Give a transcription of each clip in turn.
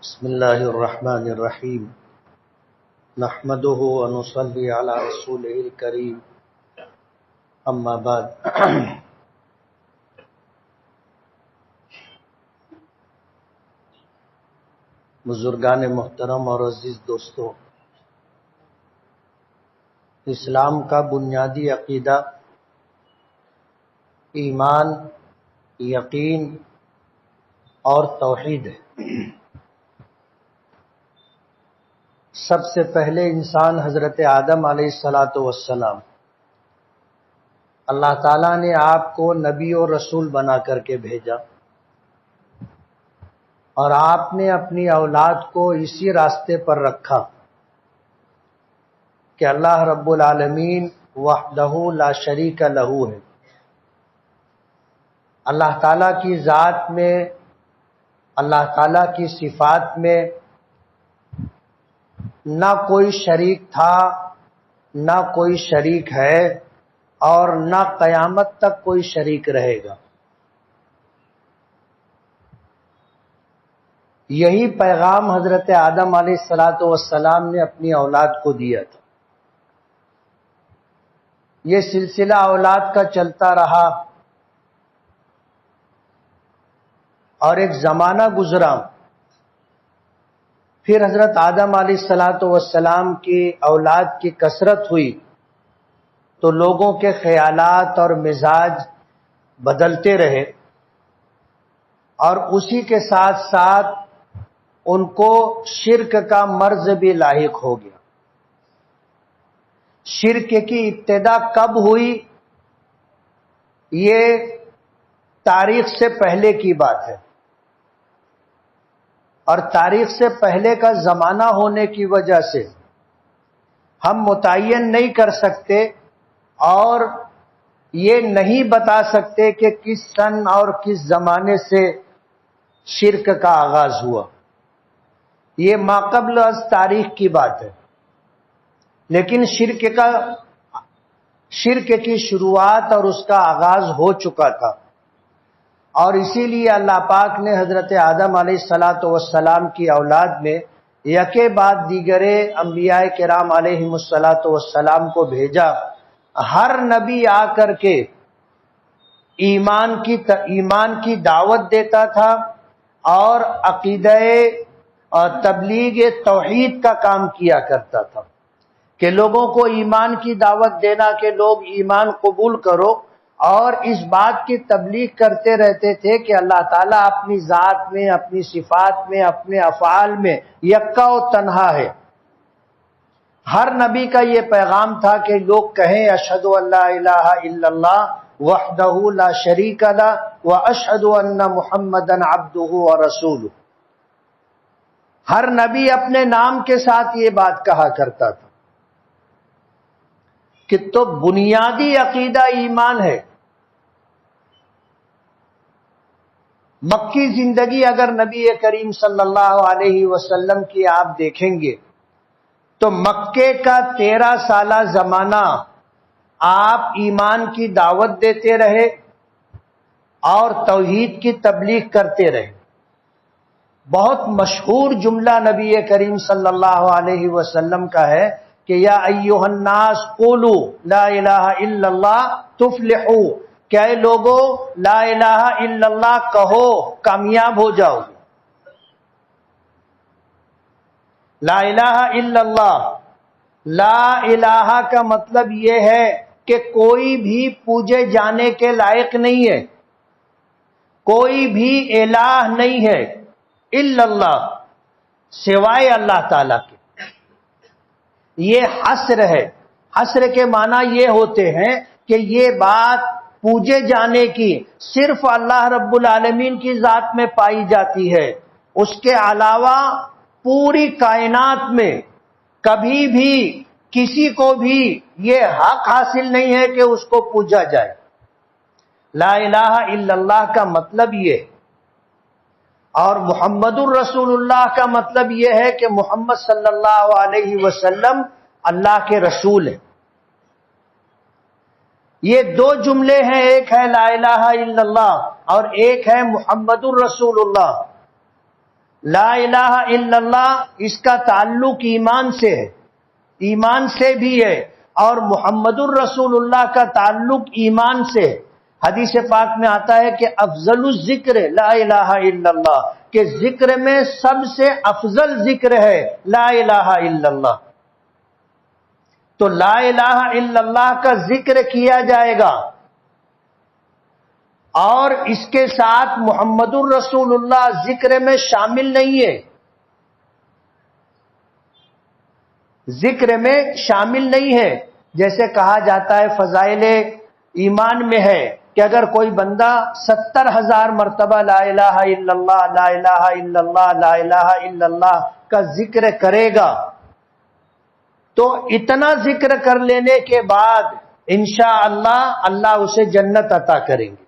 بسم اللہ الرحمن الرحیم نحمدہ ونصلی علی رسولہ الکریم اما بعد بزرگان محترم اور عزیز دوستو، اسلام کا بنیادی عقیدہ ایمان، یقین اور توحید ہے۔ سب سے پہلے انسان حضرت آدم علیہ السلام، اللہ تعالیٰ نے آپ کو نبی اور رسول بنا کر کے بھیجا، اور آپ نے اپنی اولاد کو اسی راستے پر رکھا کہ اللہ رب العالمین وحدہ لا شریک لہ ہے۔ اللہ تعالیٰ کی ذات میں، اللہ تعالیٰ کی صفات میں نہ کوئی شریک تھا، نہ کوئی شریک ہے، اور نہ قیامت تک کوئی شریک رہے گا۔ یہی پیغام حضرت آدم علیہ السلام نے اپنی اولاد کو دیا تھا۔ یہ سلسلہ اولاد کا چلتا رہا، اور ایک زمانہ گزرا، پھر حضرت آدم علیہ السلام کی اولاد کی کثرت ہوئی تو لوگوں کے خیالات اور مزاج بدلتے رہے، اور اسی کے ساتھ ساتھ ان کو شرک کا مرض بھی لاحق ہو گیا۔ شرک کی ابتدا کب ہوئی؟ یہ تاریخ سے پہلے کی بات ہے، اور تاریخ سے پہلے کا زمانہ ہونے کی وجہ سے ہم متعین نہیں کر سکتے اور یہ نہیں بتا سکتے کہ کس سن اور کس زمانے سے شرک کا آغاز ہوا۔ یہ ماقبل از تاریخ کی بات ہے، لیکن شرک کی شروعات اور اس کا آغاز ہو چکا تھا، اور اسی لیے اللہ پاک نے حضرت آدم علیہ السلام کی اولاد میں یکے بعد دیگرے انبیاء کرام علیہم السلام کو بھیجا۔ ہر نبی آ کر کے ایمان کی دعوت دیتا تھا اور عقیدہ اور تبلیغ توحید کا کام کیا کرتا تھا کہ لوگوں کو ایمان کی دعوت دینا کہ لوگ ایمان قبول کرو، اور اس بات کی تبلیغ کرتے رہتے تھے کہ اللہ تعالیٰ اپنی ذات میں، اپنی صفات میں، اپنے افعال میں یکا و تنہا ہے۔ ہر نبی کا یہ پیغام تھا کہ لوگ کہیں اشہد ان لا الہ الا اللہ وحدہ لا شریک لہ واشہد ان محمدًا عبدہ ورسولہ۔ ہر نبی اپنے نام کے ساتھ یہ بات کہا کرتا تھا کہ تو بنیادی عقیدہ ایمان ہے۔ مکی زندگی اگر نبی کریم صلی اللہ علیہ وسلم کی آپ دیکھیں گے تو مکے کا 13 سالہ زمانہ آپ ایمان کی دعوت دیتے رہے اور توحید کی تبلیغ کرتے رہے۔ بہت مشہور جملہ نبی کریم صلی اللہ علیہ وسلم کا ہے کہ یا ایھا الناس قولوا لا الہ الا اللہ تفلحوا، کہ اے لوگو لا الہ الا اللہ کہو، کامیاب ہو جاؤ۔ لا الہ الا اللہ، لا الہ کا مطلب یہ ہے کہ کوئی بھی پوجے جانے کے لائق نہیں ہے، کوئی بھی الہ نہیں ہے الا اللہ، سوائے اللہ تعالی کے۔ یہ حصر ہے۔ حصر کے معنی یہ ہوتے ہیں کہ یہ بات پوجے جانے کی صرف اللہ رب العالمین کی ذات میں پائی جاتی ہے، اس کے علاوہ پوری کائنات میں کبھی بھی کسی کو بھی یہ حق حاصل نہیں ہے کہ اس کو پوجا جائے۔ لا الہ الا اللہ کا مطلب یہ ہے، اور محمد الرسول اللہ کا مطلب یہ ہے کہ محمد صلی اللہ علیہ وسلم اللہ کے رسول ہیں۔ یہ دو جملے ہیں، ایک ہے لا الہ الا اللہ اور ایک ہے محمد الرسول اللہ۔ لا الہ الا اللہ اس کا تعلق ایمان سے ہے، ایمان سے بھی ہے، اور محمد الرسول اللہ کا تعلق ایمان سے ہے۔ حدیث پاک میں آتا ہے کہ افضل الذکر لا الہ الا اللہ، کہ ذکر میں سب سے افضل ذکر ہے لا الہ الا اللہ۔ تو لا الہ الا اللہ کا ذکر کیا جائے گا، اور اس کے ساتھ محمد الرسول اللہ ذکر میں شامل نہیں ہے، ذکر میں شامل نہیں ہے۔ جیسے کہا جاتا ہے فضائل ایمان میں ہے کہ اگر کوئی بندہ 70,000 مرتبہ لا الہ الا اللہ لا الہ الا اللہ لا الہ الا اللہ کا ذکر کرے گا تو اتنا ذکر کر لینے کے بعد انشاءاللہ اللہ اسے جنت عطا کریں گے۔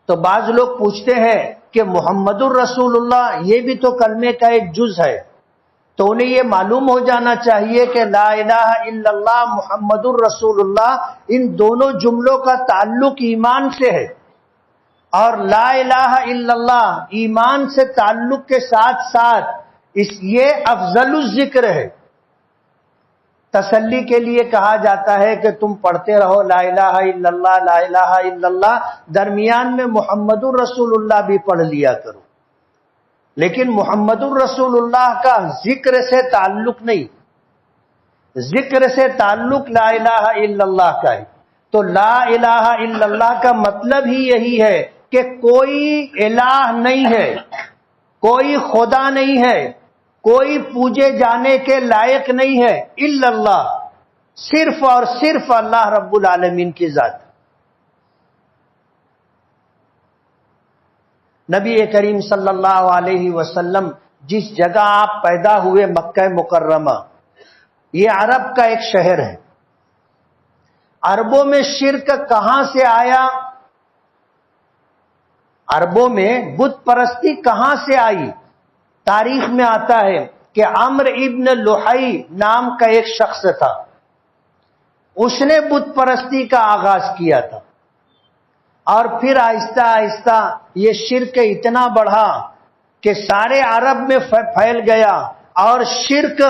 تو بعض لوگ پوچھتے ہیں کہ محمد الرسول اللہ یہ بھی تو کلمے کا ایک جز ہے، تو انہیں یہ معلوم ہو جانا چاہیے کہ لا الہ الا اللہ محمد الرسول اللہ ان دونوں جملوں کا تعلق ایمان سے ہے، اور لا الہ الا اللہ ایمان سے تعلق کے ساتھ ساتھ یہ افضل الذکر ہے۔ تسلی کے لیے کہا جاتا ہے کہ تم پڑھتے رہو لا الہ الا اللہ لا الہ الا اللہ، درمیان میں محمد الرسول اللہ بھی پڑھ لیا کرو، لیکن محمد الرسول اللہ کا ذکر سے تعلق نہیں، ذکر سے تعلق لا الہ الا اللہ کا ہے۔ تو لا الہ الا اللہ کا مطلب ہی یہی ہے کہ کوئی الہ نہیں ہے، کوئی خدا نہیں ہے، کوئی پوجے جانے کے لائق نہیں ہے الا اللہ، صرف اور صرف اللہ رب العالمین کی ذات۔ نبی کریم صلی اللہ علیہ وسلم جس جگہ آپ پیدا ہوئے مکہ مکرمہ، یہ عرب کا ایک شہر ہے۔ عربوں میں شرک کہاں سے آیا؟ عربوں میں بت پرستی کہاں سے آئی؟ تاریخ میں آتا ہے کہ عمرو ابن لحی نام کا ایک شخص تھا، اس نے بت پرستی کا آغاز کیا تھا، اور پھر آہستہ آہستہ یہ شرک اتنا بڑھا کہ سارے عرب میں پھیل گیا، اور شرک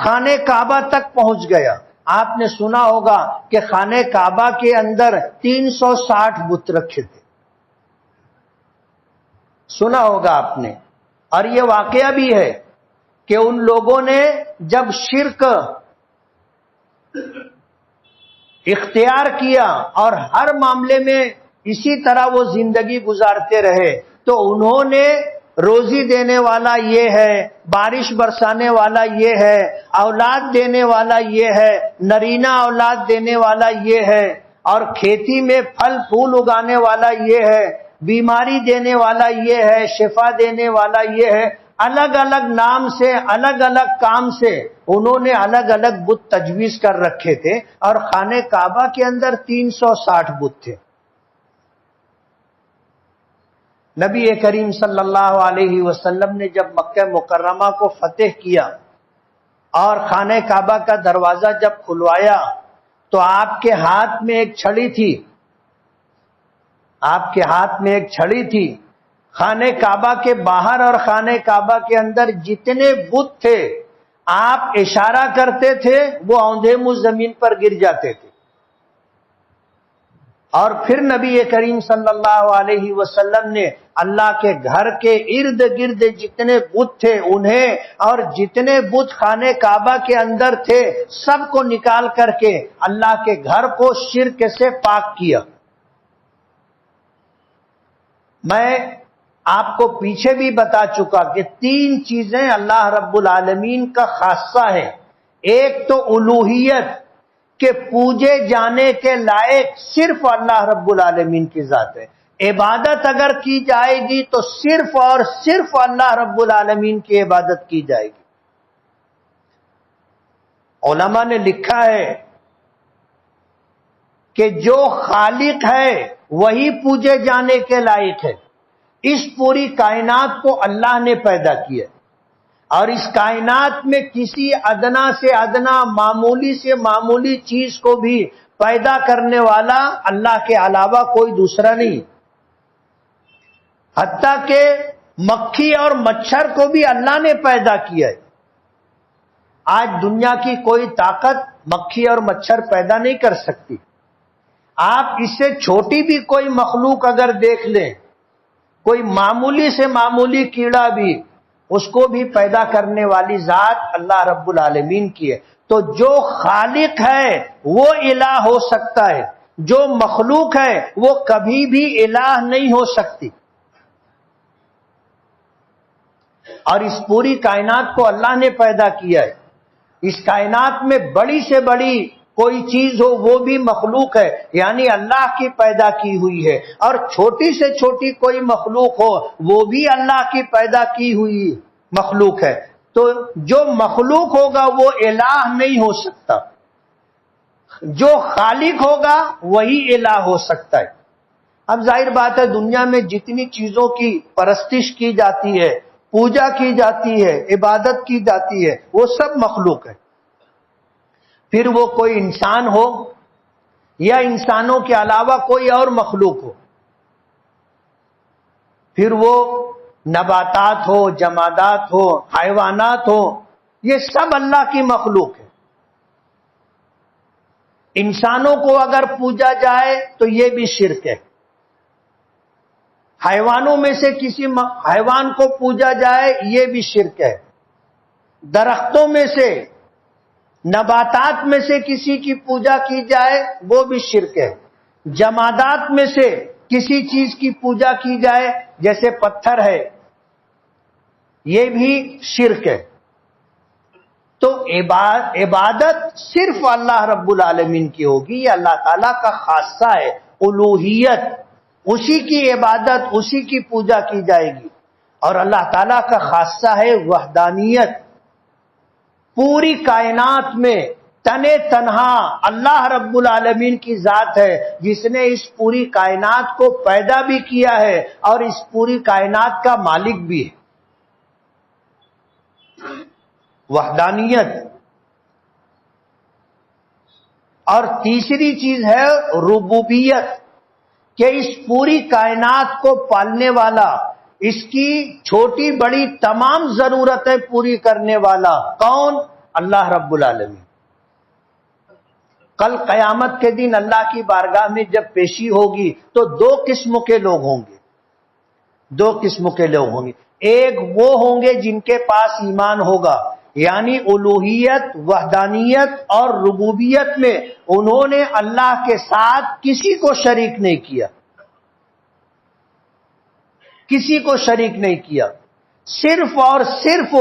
خانہ کعبہ تک پہنچ گیا۔ آپ نے سنا ہوگا کہ خانہ کعبہ کے اندر 360 بت رکھے تھے، سنا ہوگا آپ نے، اور یہ واقعہ بھی ہے کہ ان لوگوں نے جب شرک اختیار کیا اور ہر معاملے میں اسی طرح وہ زندگی گزارتے رہے، تو انہوں نے روزی دینے والا یہ ہے، بارش برسانے والا یہ ہے، اولاد دینے والا یہ ہے، نرینہ اولاد دینے والا یہ ہے، اور کھیتی میں پھل پھول اگانے والا یہ ہے، بیماری دینے والا یہ ہے، شفا دینے والا یہ ہے، الگ الگ نام سے الگ الگ کام سے انہوں نے الگ الگ بت تجویز کر رکھے تھے، اور خانہ کعبہ کے اندر 360 بت تھے۔ نبی کریم صلی اللہ علیہ وسلم نے جب مکہ مکرمہ کو فتح کیا اور خانہ کعبہ کا دروازہ جب کھلوایا تو آپ کے ہاتھ میں ایک چھڑی تھی، آپ کے ہاتھ میں ایک چھڑی تھی۔ خانہ کعبہ کے باہر اور خانہ کعبہ کے اندر جتنے بت تھے آپ اشارہ کرتے تھے وہ اوندھے منہ زمین پر گر جاتے تھے، اور پھر نبی کریم صلی اللہ علیہ وسلم نے اللہ کے گھر کے ارد گرد جتنے بت تھے انہیں، اور جتنے بت خانہ کعبہ کے اندر تھے سب کو نکال کر کے اللہ کے گھر کو شرک سے پاک کیا۔ میں آپ کو پیچھے بھی بتا چکا کہ 3 چیزیں اللہ رب العالمین کا خاصہ ہے۔ ایک تو الوہیت، کہ پوجے جانے کے لائق صرف اللہ رب العالمین کی ذات ہے، عبادت اگر کی جائے گی تو صرف اور صرف اللہ رب العالمین کی عبادت کی جائے گی۔ علماء نے لکھا ہے کہ جو خالق ہے وہی پوجے جانے کے لائق ہے۔ اس پوری کائنات کو اللہ نے پیدا کیا، اور اس کائنات میں کسی ادنا سے ادنا معمولی سے معمولی چیز کو بھی پیدا کرنے والا اللہ کے علاوہ کوئی دوسرا نہیں۔ حتیٰ کہ مکھی اور مچھر کو بھی اللہ نے پیدا کیا ہے. آج دنیا کی کوئی طاقت مکھی اور مچھر پیدا نہیں کر سکتی. آپ اس سے چھوٹی بھی کوئی مخلوق اگر دیکھ لیں، کوئی معمولی سے معمولی کیڑا بھی، اس کو بھی پیدا کرنے والی ذات اللہ رب العالمین کی ہے. تو جو خالق ہے وہ الہ ہو سکتا ہے، جو مخلوق ہے وہ کبھی بھی الہ نہیں ہو سکتی. اور اس پوری کائنات کو اللہ نے پیدا کیا ہے. اس کائنات میں بڑی سے بڑی کوئی چیز ہو وہ بھی مخلوق ہے، یعنی اللہ کی پیدا کی ہوئی ہے. اور چھوٹی سے چھوٹی کوئی مخلوق ہو وہ بھی اللہ کی پیدا کی ہوئی مخلوق ہے. تو جو مخلوق ہوگا وہ الہ نہیں ہو سکتا، جو خالق ہوگا وہی الہ ہو سکتا ہے. اب ظاہر بات ہے دنیا میں جتنی چیزوں کی پرستش کی جاتی ہے، پوجا کی جاتی ہے، عبادت کی جاتی ہے، وہ سب مخلوق ہے. پھر وہ کوئی انسان ہو یا انسانوں کے علاوہ کوئی اور مخلوق ہو، پھر وہ نباتات ہو، جمادات ہو، حیوانات ہو، یہ سب اللہ کی مخلوق ہے. انسانوں کو اگر پوجا جائے تو یہ بھی شرک ہے. حیوانوں میں سے کسی حیوان کو پوجا جائے یہ بھی شرک ہے. درختوں میں سے، نباتات میں سے کسی کی پوجا کی جائے وہ بھی شرک ہے. جمادات میں سے کسی چیز کی پوجا کی جائے جیسے پتھر ہے یہ بھی شرک ہے. تو عبادت صرف اللہ رب العالمین کی ہوگی، یہ اللہ تعالیٰ کا خاصہ ہے. الوہیت، اسی کی عبادت، اسی کی پوجا کی جائے گی. اور اللہ تعالیٰ کا خاصہ ہے وحدانیت. پوری کائنات میں تنے تنہا اللہ رب العالمین کی ذات ہے جس نے اس پوری کائنات کو پیدا بھی کیا ہے اور اس پوری کائنات کا مالک بھی ہے. وحدانیت. اور تیسری چیز ہے ربوبیت، کہ اس پوری کائنات کو پالنے والا، اس کی چھوٹی بڑی تمام ضرورتیں پوری کرنے والا کون؟ اللہ رب العالمین. کل قیامت کے دن اللہ کی بارگاہ میں جب پیشی ہوگی تو دو قسم کے لوگ ہوں گے. دو قسم کے لوگ ہوں گے. ایک وہ ہوں گے جن کے پاس ایمان ہوگا، یعنی الوہیت، وحدانیت اور ربوبیت میں انہوں نے اللہ کے ساتھ کسی کو شریک نہیں کیا، کسی کو شریک نہیں کیا، صرف اور صرف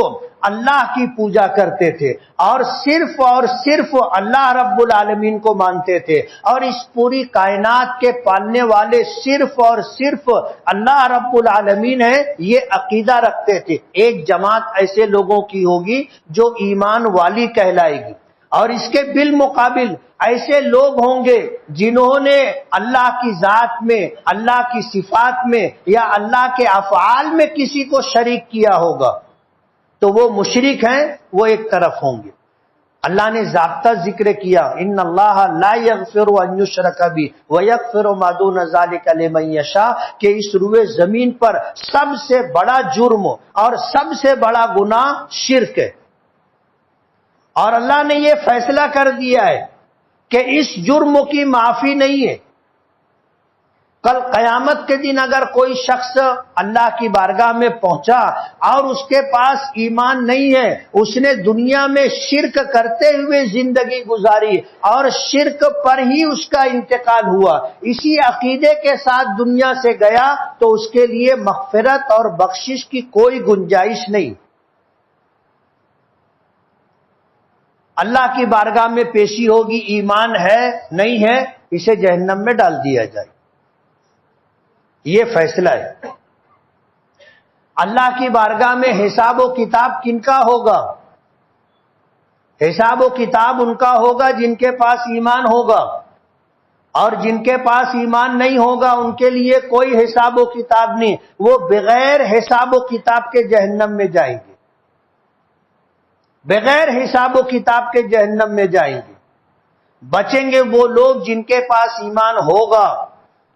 اللہ کی پوجا کرتے تھے اور صرف اللہ رب العالمین کو مانتے تھے. اور اس پوری کائنات کے پالنے والے صرف اور صرف اللہ رب العالمین ہے، یہ عقیدہ رکھتے تھے. ایک جماعت ایسے لوگوں کی ہوگی جو ایمان والی کہلائے گی، اور اس کے بالمقابل ایسے لوگ ہوں گے جنہوں نے اللہ کی ذات میں، اللہ کی صفات میں یا اللہ کے افعال میں کسی کو شریک کیا ہوگا، تو وہ مشرک ہیں، وہ ایک طرف ہوں گے. اللہ نے ضابطہ ذکر کیا، ان اللہ لا یغفر ان یشرک بہ ویغفر ما دون ذلک لمن یشاء، کہ اس روئے زمین پر سب سے بڑا جرم اور سب سے بڑا گناہ شرک ہے. اور اللہ نے یہ فیصلہ کر دیا ہے کہ اس جرم کی معافی نہیں ہے. کل قیامت کے دن اگر کوئی شخص اللہ کی بارگاہ میں پہنچا اور اس کے پاس ایمان نہیں ہے، اس نے دنیا میں شرک کرتے ہوئے زندگی گزاری اور شرک پر ہی اس کا انتقال ہوا، اسی عقیدے کے ساتھ دنیا سے گیا، تو اس کے لیے مغفرت اور بخشش کی کوئی گنجائش نہیں. اللہ کی بارگاہ میں پیشی ہوگی، ایمان ہے نہیں ہے، اسے جہنم میں ڈال دیا جائے. یہ فیصلہ ہے. اللہ کی بارگاہ میں حساب و کتاب کن کا ہوگا؟ حساب و کتاب ان کا ہوگا جن کے پاس ایمان ہوگا، اور جن کے پاس ایمان نہیں ہوگا ان کے لیے کوئی حساب و کتاب نہیں، وہ بغیر حساب و کتاب کے جہنم میں جائیں گے، بغیر حساب و کتاب کے جہنم میں جائیں گے. بچیں گے وہ لوگ جن کے پاس ایمان ہوگا،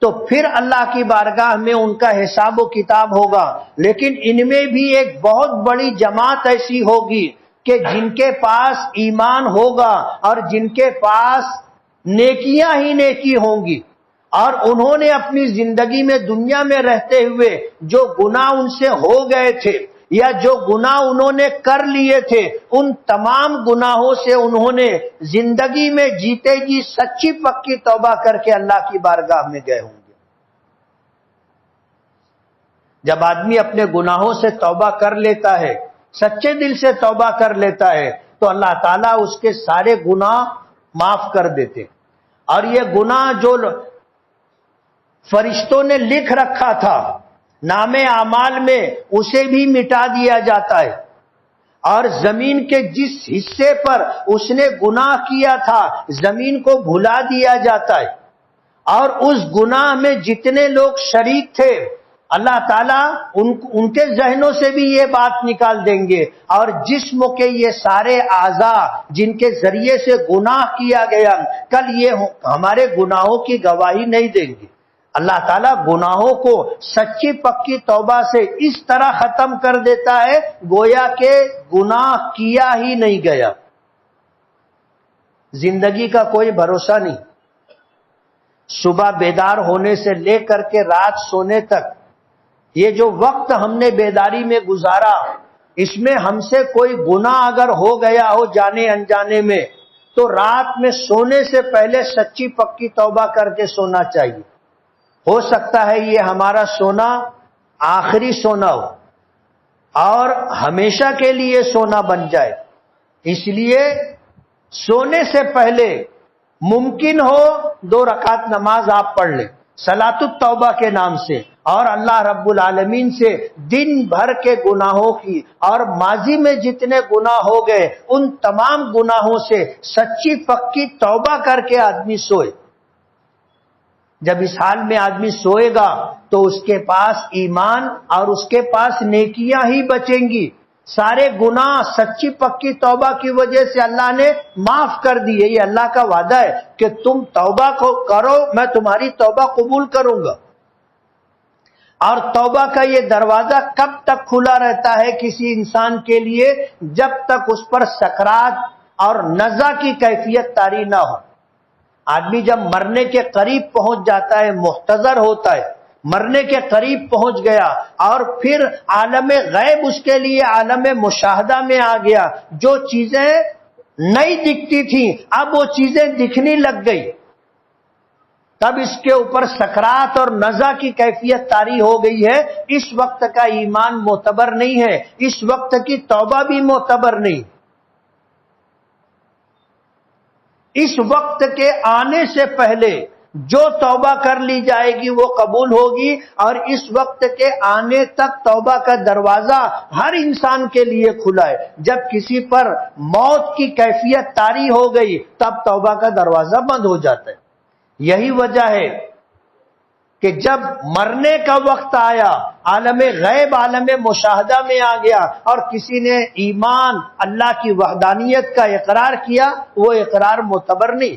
تو پھر اللہ کی بارگاہ میں ان کا حساب و کتاب ہوگا. لیکن ان میں بھی ایک بہت بڑی جماعت ایسی ہوگی کہ جن کے پاس ایمان ہوگا اور جن کے پاس نیکیاں ہی نیکی ہوں گی، اور انہوں نے اپنی زندگی میں دنیا میں رہتے ہوئے جو گناہ ان سے ہو گئے تھے یا جو گناہ انہوں نے کر لیے تھے، ان تمام گناہوں سے انہوں نے زندگی میں جیتے جی سچی پکی توبہ کر کے اللہ کی بارگاہ میں گئے ہوں گے. جب آدمی اپنے گناہوں سے توبہ کر لیتا ہے، سچے دل سے توبہ کر لیتا ہے، تو اللہ تعالیٰ اس کے سارے گناہ معاف کر دیتے. اور یہ گناہ جو فرشتوں نے لکھ رکھا تھا نام اعمال میں، اسے بھی مٹا دیا جاتا ہے. اور زمین کے جس حصے پر اس نے گناہ کیا تھا، زمین کو بھلا دیا جاتا ہے. اور اس گناہ میں جتنے لوگ شریک تھے، اللہ تعالیٰ ان کے ذہنوں سے بھی یہ بات نکال دیں گے، اور جسم کے یہ سارے اعضاء جن کے ذریعے سے گناہ کیا گیا، کل یہ ہمارے گناہوں کی گواہی نہیں دیں گے. اللہ تعالیٰ گناہوں کو سچی پکی توبہ سے اس طرح ختم کر دیتا ہے گویا کہ گناہ کیا ہی نہیں گیا. زندگی کا کوئی بھروسہ نہیں. صبح بیدار ہونے سے لے کر کے رات سونے تک یہ جو وقت ہم نے بیداری میں گزارا، اس میں ہم سے کوئی گناہ اگر ہو گیا ہو جانے انجانے میں، تو رات میں سونے سے پہلے سچی پکی توبہ کر کے سونا چاہیے. ہو سکتا ہے یہ ہمارا سونا آخری سونا ہو اور ہمیشہ کے لیے سونا بن جائے. اس لیے سونے سے پہلے ممکن ہو 2 رکعت نماز آپ پڑھ لیں صلاۃ التوبہ کے نام سے، اور اللہ رب العالمین سے دن بھر کے گناہوں کی اور ماضی میں جتنے گناہ ہو گئے ان تمام گناہوں سے سچی پکی توبہ کر کے آدمی سوئے. جب اس حال میں آدمی سوئے گا تو اس کے پاس ایمان اور اس کے پاس نیکیاں ہی بچیں گی. سارے گناہ سچی پکی توبہ کی وجہ سے اللہ نے معاف کر دیے. یہ اللہ کا وعدہ ہے کہ تم توبہ کو کرو، میں تمہاری توبہ قبول کروں گا. اور توبہ کا یہ دروازہ کب تک کھلا رہتا ہے کسی انسان کے لیے؟ جب تک اس پر سکرات اور نزع کی کیفیت طاری نہ ہو. آدمی جب مرنے کے قریب پہنچ جاتا ہے، محتضر ہوتا ہے، مرنے کے قریب پہنچ گیا اور پھر عالم غیب اس کے لیے عالم مشاہدہ میں آ گیا. جو چیزیں نہیں دکھتی تھیں اب وہ چیزیں دکھنے لگ گئی، تب اس کے اوپر سکرات اور نزع کی کیفیت طاری ہو گئی ہے. اس وقت کا ایمان معتبر نہیں ہے، اس وقت کی توبہ بھی معتبر نہیں. اس وقت کے آنے سے پہلے جو توبہ کر لی جائے گی وہ قبول ہوگی، اور اس وقت کے آنے تک توبہ کا دروازہ ہر انسان کے لیے کھلا ہے. جب کسی پر موت کی کیفیت طاری ہو گئی تب توبہ کا دروازہ بند ہو جاتا ہے. یہی وجہ ہے کہ جب مرنے کا وقت آیا، عالم غیب عالم مشاہدہ میں آ گیا اور کسی نے ایمان اللہ کی وحدانیت کا اقرار کیا، وہ اقرار معتبر نہیں.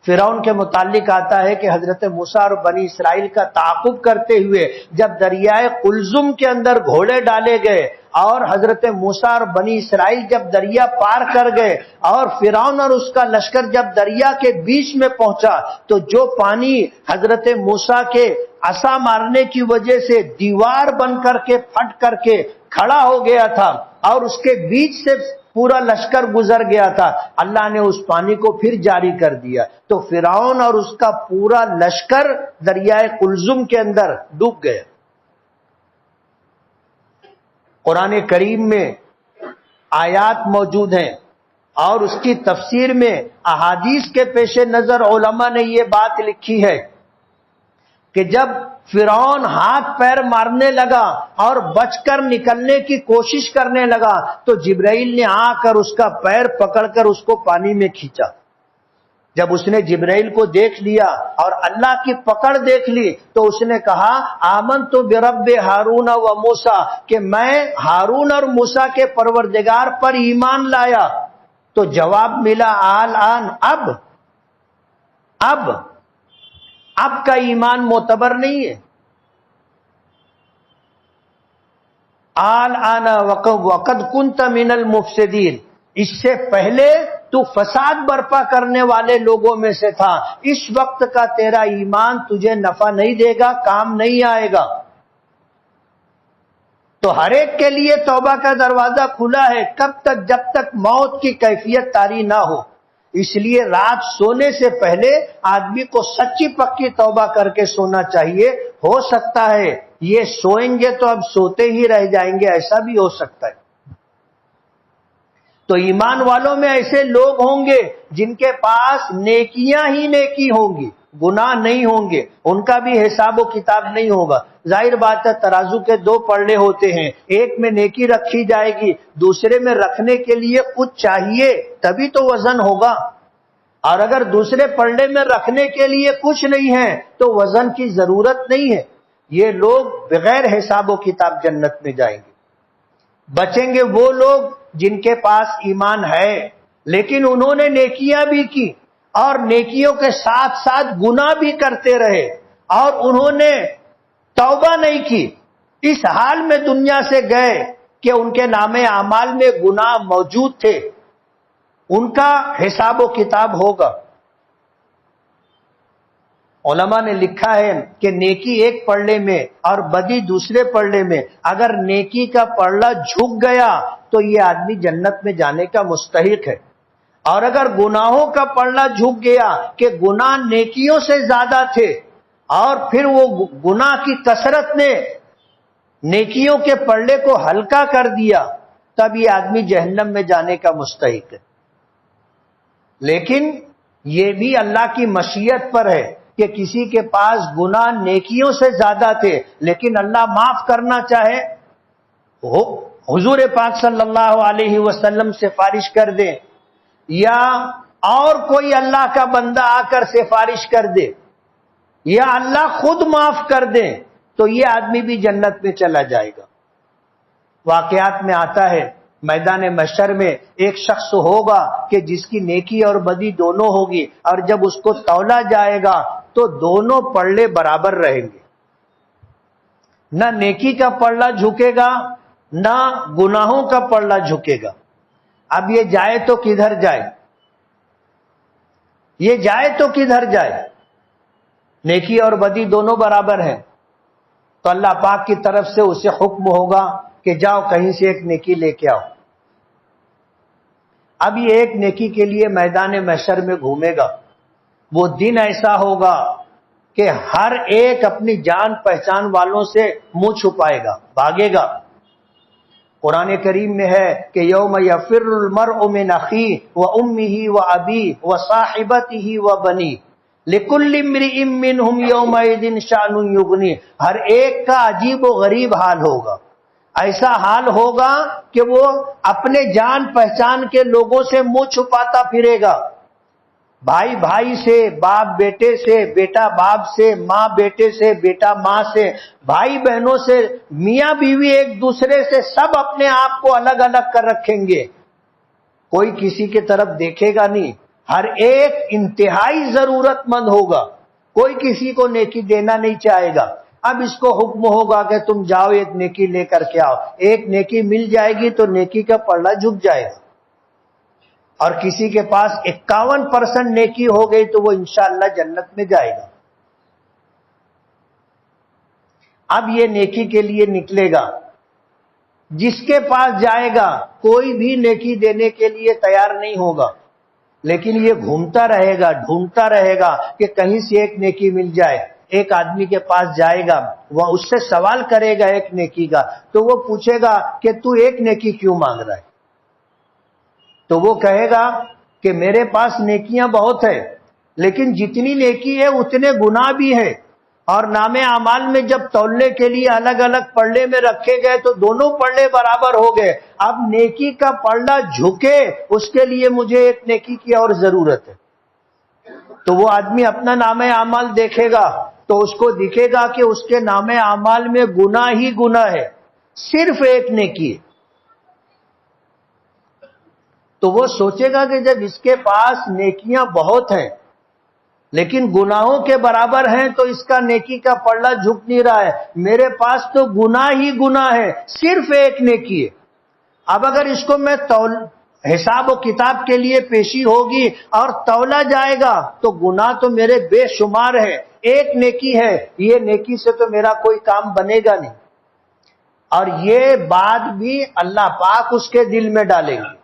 فرعون کے متعلق آتا ہے کہ حضرت موسیٰ اور بنی اسرائیل کا تعاقب کرتے ہوئے جب دریائے قلزم کے اندر گھوڑے ڈالے گئے اور حضرت موسیٰ اور بنی اسرائیل جب دریا پار کر گئے اور فرعون اور اس کا لشکر جب دریا کے بیچ میں پہنچا، تو جو پانی حضرت موسیٰ کے عصا مارنے کی وجہ سے دیوار بن کر کے پھٹ کر کے کھڑا ہو گیا تھا اور اس کے بیچ سے پورا لشکر گزر گیا تھا، اللہ نے اس پانی کو پھر جاری کر دیا. تو فرعون اور اس کا پورا لشکر دریائے قلزم کے اندر ڈوب گیا. قرآن کریم میں آیات موجود ہیں اور اس کی تفسیر میں احادیث کے پیش نظر علماء نے یہ بات لکھی ہے کہ جب فرعون ہاتھ پیر مارنے لگا اور بچ کر نکلنے کی کوشش کرنے لگا تو جبرائیل نے آ کر اس کا پیر پکڑ کر اس کو پانی میں کھینچا. جب اس نے جبرائیل کو دیکھ لیا اور اللہ کی پکڑ دیکھ لی تو اس نے کہا آمنت برب ہارون و موسیٰ، کہ میں ہارون اور موسیٰ کے پروردگار پر ایمان لایا. تو جواب ملا آل آن، اب اب کا ایمان معتبر نہیں ہے. آن وقد کنت من المفسدین، اس سے پہلے تو فساد برپا کرنے والے لوگوں میں سے تھا. اس وقت کا تیرا ایمان تجھے نفع نہیں دے گا، کام نہیں آئے گا. تو ہر ایک کے لیے توبہ کا دروازہ کھلا ہے. کب تک؟ جب تک موت کی کیفیت طاری نہ ہو. اس لیے رات سونے سے پہلے آدمی کو سچی پکی توبہ کر کے سونا چاہیے. ہو سکتا ہے یہ سوئیں گے تو اب سوتے ہی رہ جائیں گے، ایسا بھی ہو سکتا ہے. تو ایمان والوں میں ایسے لوگ ہوں گے جن کے پاس نیکیاں ہی نیکی ہوں گی، گناہ نہیں ہوں گے، ان کا بھی حساب و کتاب نہیں ہوگا. ظاہر بات ہے ترازو کے دو پلڑے ہوتے ہیں، ایک میں نیکی رکھی جائے گی، دوسرے میں رکھنے کے لیے کچھ چاہیے تبھی تو وزن ہوگا. اور اگر دوسرے پلڑے میں رکھنے کے لیے کچھ نہیں ہے تو وزن کی ضرورت نہیں ہے. یہ لوگ بغیر حساب و کتاب جنت میں جائیں گے. بچیں گے وہ لوگ جن کے پاس ایمان ہے لیکن انہوں نے نیکیاں بھی کی اور نیکیوں کے ساتھ ساتھ گناہ بھی کرتے رہے اور انہوں نے توبہ نہیں کی. اس حال میں دنیا سے گئے کہ ان کے نام اعمال میں گناہ موجود تھے. ان کا حساب و کتاب ہوگا. علماء نے لکھا ہے کہ نیکی ایک پلڑے میں اور بدی دوسرے پلڑے میں. اگر نیکی کا پلڑا جھک گیا تو یہ آدمی جنت میں جانے کا مستحق ہے، اور اگر گناہوں کا پلڑا جھک گیا کہ گناہ نیکیوں سے زیادہ تھے اور پھر وہ گناہ کی کثرت نے نیکیوں کے پلڑے کو ہلکا کر دیا، تب یہ آدمی جہنم میں جانے کا مستحق ہے. لیکن یہ بھی اللہ کی مشیت پر ہے کہ کسی کے پاس گناہ نیکیوں سے زیادہ تھے لیکن اللہ معاف کرنا چاہے، حضور پاک صلی اللہ علیہ وسلم سفارش کر دے یا اور کوئی اللہ کا بندہ آ کر سفارش کر دے یا اللہ خود معاف کر دے تو یہ آدمی بھی جنت میں چلا جائے گا. واقعات میں آتا ہے میدان محشر میں ایک شخص ہوگا کہ جس کی نیکی اور بدی دونوں ہوگی، اور جب اس کو تولا جائے گا تو دونوں پلڑے برابر رہیں گے. نہ نیکی کا پلڑا جھکے گا نہ گناہوں کا پلڑا جھکے گا. اب یہ جائے تو کدھر جائے؟ یہ جائے تو کدھر جائے؟ نیکی اور بدی دونوں برابر ہیں تو اللہ پاک کی طرف سے اسے حکم ہوگا کہ جاؤ کہیں سے ایک نیکی لے کے آؤ. اب یہ ایک نیکی کے لیے میدان محشر میں گھومے گا. وہ دن ایسا ہوگا کہ ہر ایک اپنی جان پہچان والوں سے منہ چھپائے گا، بھاگے گا. قرآن کریم میں ہے کہ یوم یفر المرء من اخیہ وامہ وابیہ وصاحبتہ وبنیہ لکل امرئ منہم یومئذ شأن یغنیہ. ہر ایک کا عجیب و غریب حال ہوگا. ایسا حال ہوگا کہ وہ اپنے جان پہچان کے لوگوں سے منہ چھپاتا پھرے گا. بھائی بھائی سے، باپ بیٹے سے، بیٹا باپ سے، ماں بیٹے سے، بیٹا ماں سے، بھائی بہنوں سے، میاں بیوی ایک دوسرے سے، سب اپنے آپ کو الگ الگ کر رکھیں گے. کوئی کسی کی طرف دیکھے گا نہیں. ہر ایک انتہائی ضرورت مند ہوگا، کوئی کسی کو نیکی دینا نہیں چاہے گا. اب اس کو حکم ہوگا کہ تم جاؤ ایک نیکی لے کر کے آؤ. ایک نیکی مل جائے گی تو نیکی کا پلڑا جھک جائے گا، اور کسی کے پاس 51% نیکی ہو گئی تو وہ انشاءاللہ جنت میں جائے گا. اب یہ نیکی کے لیے نکلے گا. جس کے پاس جائے گا کوئی بھی نیکی دینے کے لیے تیار نہیں ہوگا، لیکن یہ گھومتا رہے گا، ڈھونڈتا رہے گا کہ کہیں سے ایک نیکی مل جائے. ایک آدمی کے پاس جائے گا، وہ اس سے سوال کرے گا ایک نیکی کا، تو وہ پوچھے گا کہ تو ایک نیکی کیوں مانگ رہا ہے؟ تو وہ کہے گا کہ میرے پاس نیکیاں بہت ہیں لیکن جتنی نیکی ہے اتنے گناہ بھی ہیں، اور نام اعمال میں جب تولنے کے لیے الگ الگ پلڑے میں رکھے گئے تو دونوں پلڑے برابر ہو گئے. اب نیکی کا پلڑا جھکے اس کے لیے مجھے ایک نیکی کی اور ضرورت ہے. تو وہ آدمی اپنا نام اعمال دیکھے گا تو اس کو دکھے گا کہ اس کے نام اعمال میں گناہ ہی گناہ ہے، صرف ایک نیکی ہے. تو وہ سوچے گا کہ جب اس کے پاس نیکیاں بہت ہیں لیکن گناہوں کے برابر ہیں تو اس کا نیکی کا پلڑا جھک نہیں رہا ہے. میرے پاس تو گناہ ہی گناہ ہے، صرف ایک نیکی ہے. اب اگر اس کو میں حساب و کتاب کے لیے پیشی ہوگی اور تولا جائے گا تو گناہ تو میرے بے شمار ہے، ایک نیکی ہے، یہ نیکی سے تو میرا کوئی کام بنے گا نہیں. اور یہ بات بھی اللہ پاک اس کے دل میں ڈالیں گے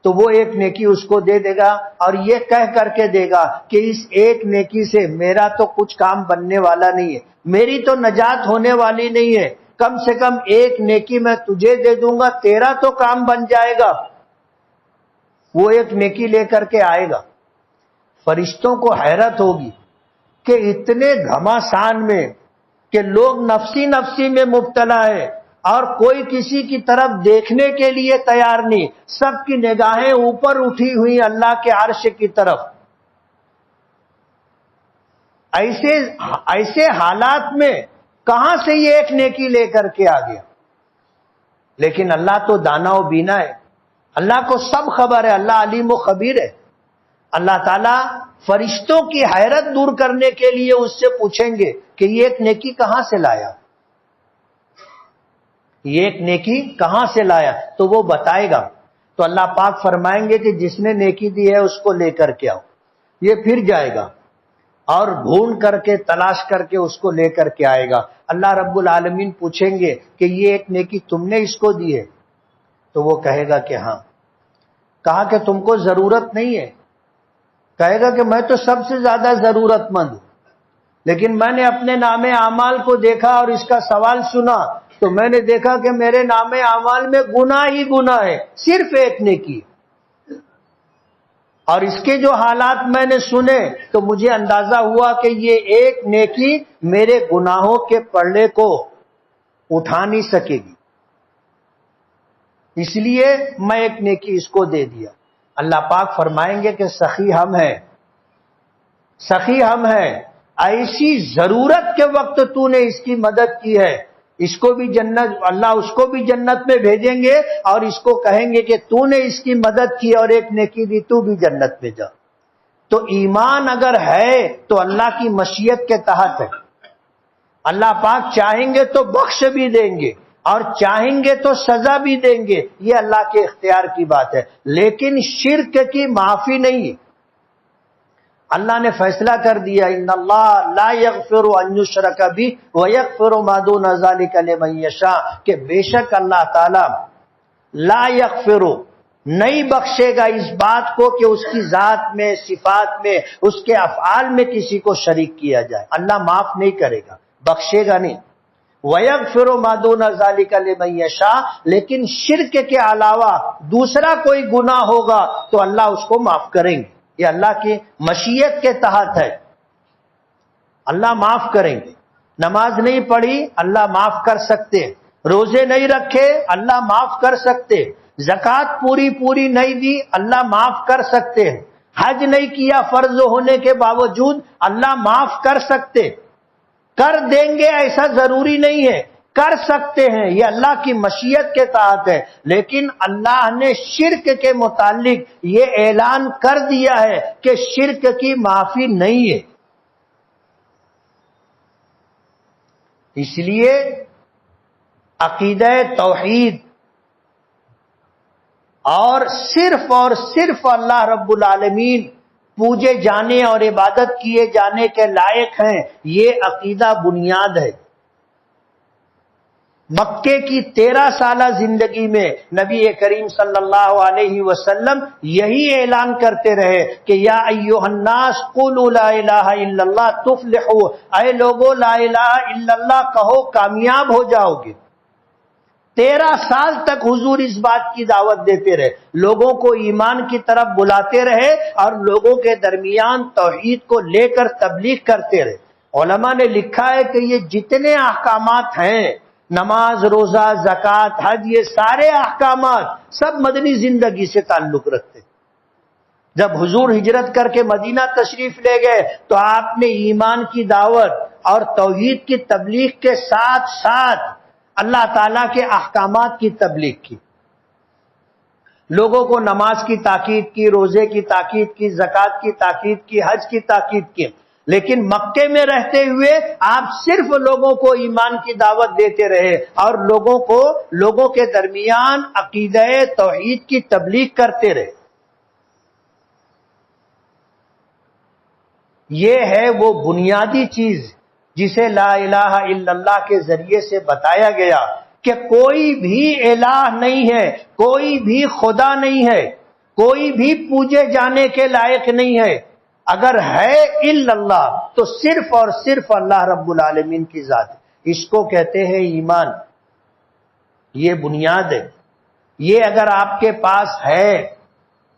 تو وہ ایک نیکی اس کو دے دے گا اور یہ کہہ کر کے دے گا کہ اس ایک نیکی سے میرا تو کچھ کام بننے والا نہیں ہے، میری تو نجات ہونے والی نہیں ہے، کم سے کم ایک نیکی میں تجھے دے دوں گا، تیرا تو کام بن جائے گا. وہ ایک نیکی لے کر کے آئے گا. فرشتوں کو حیرت ہوگی کہ اتنے گھماسان میں کہ لوگ نفسی نفسی میں مبتلا ہے اور کوئی کسی کی طرف دیکھنے کے لیے تیار نہیں، سب کی نگاہیں اوپر اٹھی ہوئی اللہ کے عرش کی طرف. ایسے حالات میں کہاں سے یہ ایک نیکی لے کر کے آ گیا؟ لیکن اللہ تو دانا و بینا ہے، اللہ کو سب خبر ہے، اللہ علیم و خبیر ہے. اللہ تعالیٰ فرشتوں کی حیرت دور کرنے کے لیے اس سے پوچھیں گے کہ یہ ایک نیکی کہاں سے لایا، یہ ایک نیکی کہاں سے لایا؟ تو وہ بتائے گا. تو اللہ پاک فرمائیں گے کہ جس نے نیکی دی ہے اس کو لے کر کے آؤ. یہ پھر جائے گا اور ڈھونڈ کر کے تلاش کر کے اس کو لے کر کے آئے گا. اللہ رب العالمین پوچھیں گے کہ یہ ایک نیکی تم نے اس کو دی ہے؟ تو وہ کہے گا کہ ہاں. کہا کہ تم کو ضرورت نہیں ہے؟ کہے گا کہ میں تو سب سے زیادہ ضرورت مند ہوں، لیکن میں نے اپنے نام اعمال کو دیکھا اور اس کا سوال سنا تو میں نے دیکھا کہ میرے نام اعمال میں گناہ ہی گناہ ہے، صرف ایک نیکی. اور اس کے جو حالات میں نے سنے تو مجھے اندازہ ہوا کہ یہ ایک نیکی میرے گناہوں کے پلڑے کو اٹھا نہیں سکے گی، اس لیے میں ایک نیکی اس کو دے دیا. اللہ پاک فرمائیں گے کہ سخی ہم ہیں، سخی ہم ہیں، ایسی ضرورت کے وقت تو نے اس کی مدد کی ہے، اس کو بھی جنت، اللہ اس کو بھی جنت میں بھیجیں گے اور اس کو کہیں گے کہ تو نے اس کی مدد کی اور ایک نیکی دی، تو بھی جنت میں جا. تو ایمان اگر ہے تو اللہ کی مشیت کے تحت ہے. اللہ پاک چاہیں گے تو بخش بھی دیں گے اور چاہیں گے تو سزا بھی دیں گے، یہ اللہ کے اختیار کی بات ہے. لیکن شرک کی معافی نہیں ہے. اللہ نے فیصلہ کر دیا ان اللہ لا یغفر ان یشرک بہ ویغفر ما دون ذلک لمن یشاء، کہ بے شک اللہ تعالی لا یغفر نہیں بخشے گا اس بات کو کہ اس کی ذات میں، صفات میں، اس کے افعال میں کسی کو شریک کیا جائے. اللہ معاف نہیں کرے گا، بخشے گا نہیں. وَيَغْفِرُ مَا دُونَ ذَلِكَ لِمَن يَشَاءُ، لیکن شرک کے علاوہ دوسرا کوئی گناہ ہوگا تو اللہ اس کو معاف کریں گے. یہ اللہ کی مشیت کے تحت ہے، اللہ معاف کریں گے. نماز نہیں پڑھی اللہ معاف کر سکتے، روزے نہیں رکھے اللہ معاف کر سکتے، زکوٰۃ پوری نہیں دی اللہ معاف کر سکتے، حج نہیں کیا فرض ہونے کے باوجود اللہ معاف کر سکتے. کر دیں گے ایسا ضروری نہیں ہے، کر سکتے ہیں، یہ اللہ کی مشیت کے تحت ہے. لیکن اللہ نے شرک کے متعلق یہ اعلان کر دیا ہے کہ شرک کی معافی نہیں ہے. اس لیے عقیدہ توحید اور صرف اللہ رب العالمین پوجے جانے اور عبادت کیے جانے کے لائق ہیں، یہ عقیدہ بنیاد ہے. مکے کی 13 سالہ زندگی میں نبی کریم صلی اللہ علیہ وسلم یہی اعلان کرتے رہے کہ یا ایھا الناس قولوا لا الہ الا اللہ تفلحوا، اے لوگو لا الہ الا اللہ کہو کامیاب ہو جاؤ گے. 13 سال تک حضور اس بات کی دعوت دیتے رہے، لوگوں کو ایمان کی طرف بلاتے رہے اور لوگوں کے درمیان توحید کو لے کر تبلیغ کرتے رہے. علماء نے لکھا ہے کہ یہ جتنے احکامات ہیں، نماز، روزہ، زکوٰۃ، حج، یہ سارے احکامات سب مدنی زندگی سے تعلق رکھتے. جب حضور ہجرت کر کے مدینہ تشریف لے گئے تو آپ نے ایمان کی دعوت اور توحید کی تبلیغ کے ساتھ ساتھ اللہ تعالیٰ کے احکامات کی تبلیغ کی. لوگوں کو نماز کی تاکید کی، روزے کی تاکید کی، زکوٰۃ کی تاکید کی، حج کی تاکید کی، لیکن مکے میں رہتے ہوئے آپ صرف لوگوں کو ایمان کی دعوت دیتے رہے اور لوگوں کے درمیان عقیدہ توحید کی تبلیغ کرتے رہے۔ یہ ہے وہ بنیادی چیز جسے لا الہ الا اللہ کے ذریعے سے بتایا گیا کہ کوئی بھی الہ نہیں ہے، کوئی بھی خدا نہیں ہے، کوئی بھی پوجے جانے کے لائق نہیں ہے، اگر ہے الا اللہ تو صرف اور صرف اللہ رب العالمین کی ذات ہے۔ اس کو کہتے ہیں ایمان، یہ بنیاد ہے۔ یہ اگر آپ کے پاس ہے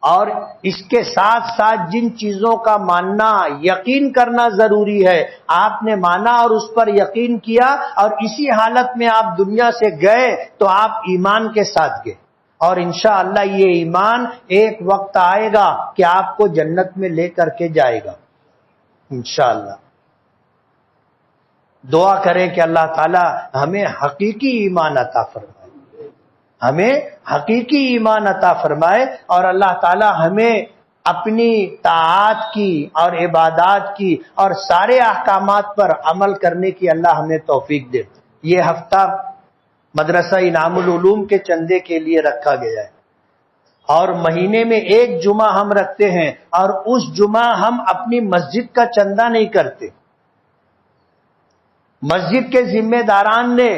اور اس کے ساتھ ساتھ جن چیزوں کا ماننا، یقین کرنا ضروری ہے، آپ نے مانا اور اس پر یقین کیا اور اسی حالت میں آپ دنیا سے گئے تو آپ ایمان کے ساتھ گئے، اور انشاءاللہ یہ ایمان ایک وقت آئے گا کہ آپ کو جنت میں لے کر کے جائے گا انشاءاللہ۔ دعا کریں کہ اللہ تعالی ہمیں حقیقی ایمان عطا فرمائے، ہمیں حقیقی ایمان عطا فرمائے، اور اللہ تعالی ہمیں اپنی طاعات کی اور عبادات کی اور سارے احکامات پر عمل کرنے کی اللہ ہمیں توفیق دے۔ یہ ہفتہ مدرسہ انعام العلوم کے چندے کے لیے رکھا گیا ہے، اور مہینے میں ایک جمعہ ہم رکھتے ہیں، اور اس جمعہ ہم اپنی مسجد کا چندہ نہیں کرتے۔ مسجد کے ذمہ داران نے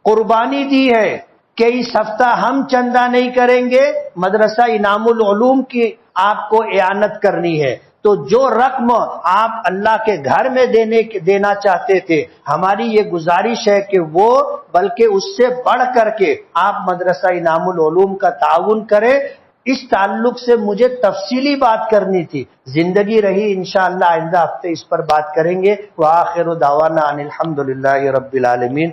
قربانی دی ہے کہ اس ہفتہ ہم چندہ نہیں کریں گے، مدرسہ انعام العلوم کی آپ کو اعانت کرنی ہے، تو جو رقم آپ اللہ کے گھر میں دینا چاہتے تھے، ہماری یہ گزارش ہے کہ وہ بلکہ اس سے بڑھ کر کے آپ مدرسہ انعام العلوم کا تعاون کریں۔ اس تعلق سے مجھے تفصیلی بات کرنی تھی، زندگی رہی انشاءاللہ آئندہ ہفتے اس پر بات کریں گے۔ وآخر دعوانا ان الحمدللہ رب العالمین۔